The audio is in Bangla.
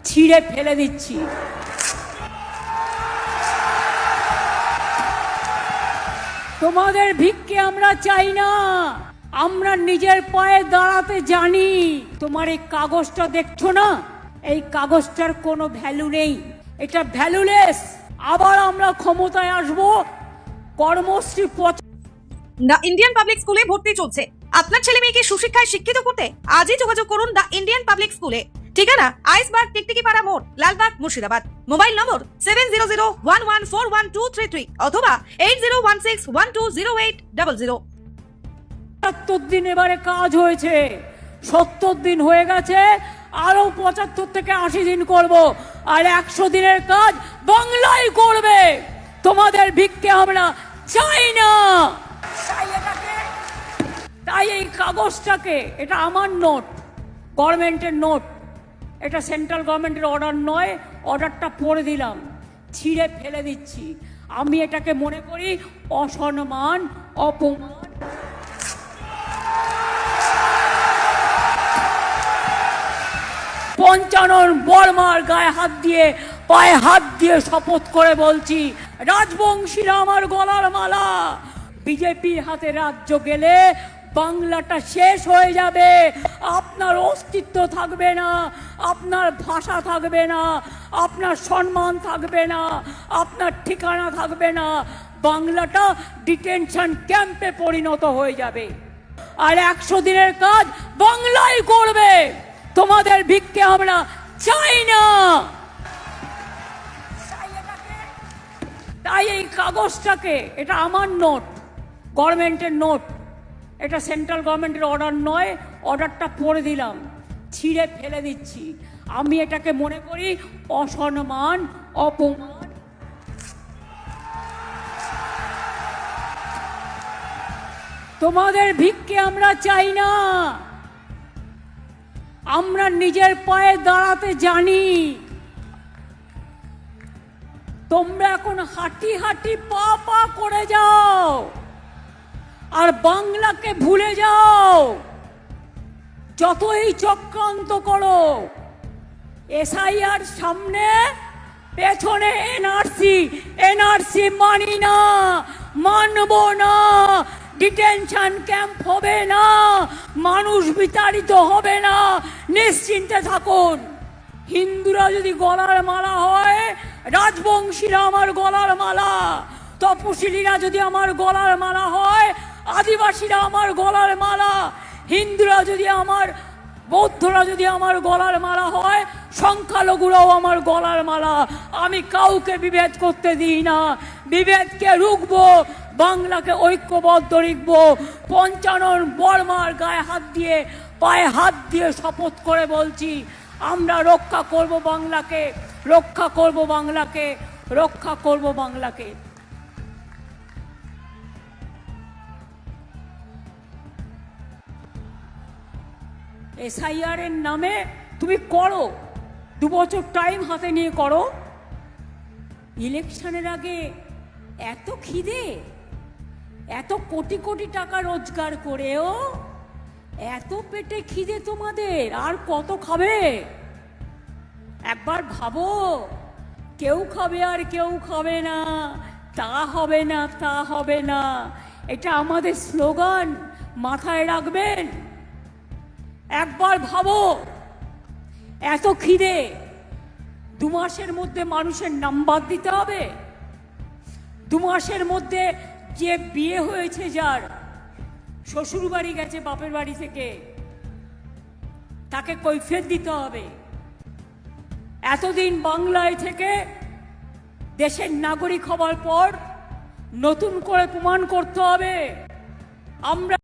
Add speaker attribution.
Speaker 1: ছিঁড়ে ফেলে দিচ্ছি। তোমাদের ভিক্ষে আমরা চাই না, আমরা নিজের পায়ে দাঁড়াতে জানি। তোমার এই কাগজটা দেখছো না, এই কাগজটার কোনো ভ্যালু নেই, এটা ভ্যালুলেস। আবার আমরা ক্ষমতায় আসবো, কর্মশ্রী
Speaker 2: দ্য ইন্ডিয়ান পাবলিক স্কুলে ভর্তি চলছে। আপনার ছেলে মেয়েকে সুশিক্ষায় শিক্ষিত করতে আজই যোগাযোগ করুন দ্য ইন্ডিয়ান পাবলিক স্কুলে। ঠিকানা আইসবাগ টিকটিকি পাড়া মোড়, লালবাগ, মুর্শিদাবাদ। মোবাইল নম্বর 7001141233 অথবা 8016120800।
Speaker 1: 75 দিন এবারে কাজ হয়েছে, 70 দিন হয়ে গেছে, আরো 75 থেকে 80 দিন করব, আর 100 দিনের কাজ বাংলায় করবে। তোমাদের ভিক্ষে আমরা চাই না। তাই এই কাগজটাকে, এটা আমার নোট, গভর্নমেন্টের নোট, এটা সেন্ট্রাল গভর্নমেন্টের অর্ডার নয়, অর্ডারটা পড়ে দিলাম, ছিঁড়ে ফেলে দিচ্ছি। আমি এটাকে মনে করি অসম্মান, অপমান। পঞ্চানন বর্মার গায়ে হাত দিয়ে, পায়ে হাত দিয়ে শপথ করে বলছি, রাজবংশীরা আমার গলার মালা। বিজেপির হাতে রাজ্য গেলে বাংলাটা শেষ হয়ে যাবে, আপনার অস্তিত্ব থাকবে না, আপনার ভাষা থাকবে না, আপনার সম্মান থাকবে না, আপনার ঠিকানা থাকবে না। বাংলাটা ডিটেনশন ক্যাম্পে পরিণত হয়ে যাবে, আর 100 দিনের কাজ বাংলায় করবে। তোমাদের ভিক্ষে আমরা চাই না। তাই এই কাগজটাকে, এটা আমার নোট, গভর্নমেন্টের নোট, এটা সেন্ট্রাল গভর্নমেন্টের অর্ডার নয়, অর্ডারটা পড়ে দিলাম, ছিঁড়ে ফেলে দিচ্ছি। আমি এটাকে মনে করি অসম্মান, অপমান। তোমাদের ভিক্ষে আমরা চাই না, আমরা নিজের পায়ে দাঁড়াতে জানি। তোমরা এখন হাঁটি হাঁটি পা পা করে যাও, আর বাংলাকে ভুলে যাও। যতই চক্রান্ত করো, এসআইআর সামনে, পেছনে এনআরসি, এনআরসি মানি না, মানব না, ডিটেনশন ক্যাম্প হবে না, মানুষ বিতাড়িত হবে না, নিশ্চিন্তে থাকুন। হিন্দুরা যদি গলার মালা হয়, রাজবংশীরা আমার গলার মালা। তপশিলীরা যদি আমার গলার মালা হয়, আদিবাসীরা আমার গলার মালা। হিন্দুরা যদি আমার, বৌদ্ধরা যদি আমার গলার মালা হয়, সংখ্যালঘুরাও আমার গলার মালা। আমি কাউকে বিভেদ করতে দিই না, বিভেদকে রুখবো, বাংলাকে ঐক্যবদ্ধ রাখবো। পঞ্চানন বর্মার গায়ে হাত দিয়ে, পায়ে হাত দিয়ে শপথ করে বলছি, আমরা রক্ষা করব বাংলাকে, রক্ষা করব বাংলাকে, রক্ষা করব বাংলাকে। এসআইআর এর নামে তুমি করো, 2 বছর টাইম হাতে নিয়ে করো। ইলেকশনের আগে এত খিদে, এত কোটি কোটি টাকা রোজগার করেও এত পেটে খিদে তোমাদের, আর কত খাবে? একবার ভাবো, কেউ খাবে আর কেউ খাবে না, তা হবে না, তা হবে না। এটা আমাদের স্লোগান, মাথায় রাখবেন। একবার ভাবো, এত খিদে, 2 মাসের মধ্যে মানুষের নাম্বার দিতে হবে। 2 মাসের মধ্যে যে বিয়ে হয়েছে, যার শ্বশুর বাড়ি গেছে বাপের বাড়ি থেকে, তাকে কৈফিয়ত দিতে হবে। এতদিন বাংলায় থেকে দেশের নাগরিক হবার পর নতুন করে প্রমাণ করতে হবে আমরা